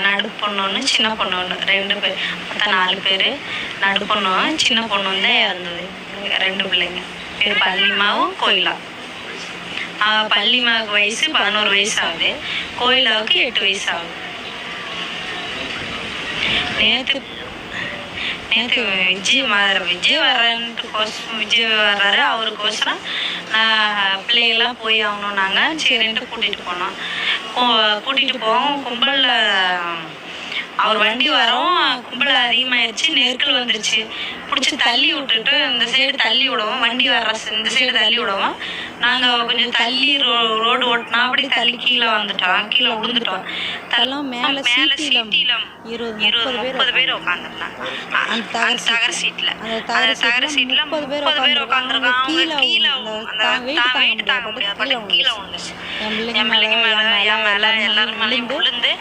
நடு பொண்ணு ஒன்று சின்ன பொண்ணு ஒன்று 2 பேர், மொத்தம் 4 பேர். நடு பொண்ணு சின்ன பொண்ணு தான் இறந்தது. 2 பிள்ளைங்க பேர் பள்ளிமாவும் கோயிலா. பள்ளிமாவுக்கு வயசு 11 வயசு ஆகுது, கோயிலாவுக்கு 8 வயசு ஆகுது. நேற்று விஜய் வர்றாரு. அவருக்கோசரம் பிள்ளைகள்லாம் போய் ஆகணும். நாங்கள் சரின்ட்டு கூட்டிகிட்டு போனோம். கூட்டிகிட்டு போவோம். கும்பலில் அவர் வண்டி வரோம், கும்பல் அதிகமாகிடுச்சு, நெருக்கல் வந்துருச்சு. பிடிச்சி தள்ளி விட்டுட்டு இந்த சைடு தள்ளி விடுவோம், வண்டி வர்ற இந்த சைடு தள்ளி விடுவோம். நாங்கள் கொஞ்சம் தள்ளி ரோடு ஓட்டினா அப்படி தள்ளி கீழே வந்துட்டோம், கீழே விழுந்துட்டோம். மேலே சீட்டில் 20-30 பேர் உட்காந்துருந்தாங்க. அந்த தகர சீட்டில் 30 பேர் உட்காந்துருக்காங்க. அவங்க கீழே வெயிட் தாங்க முடியாது, கீழே விழுந்துச்சு. என் பிள்ளைங்க மேலே என் மேலே எல்லாரும் மேலேயும் விழுந்து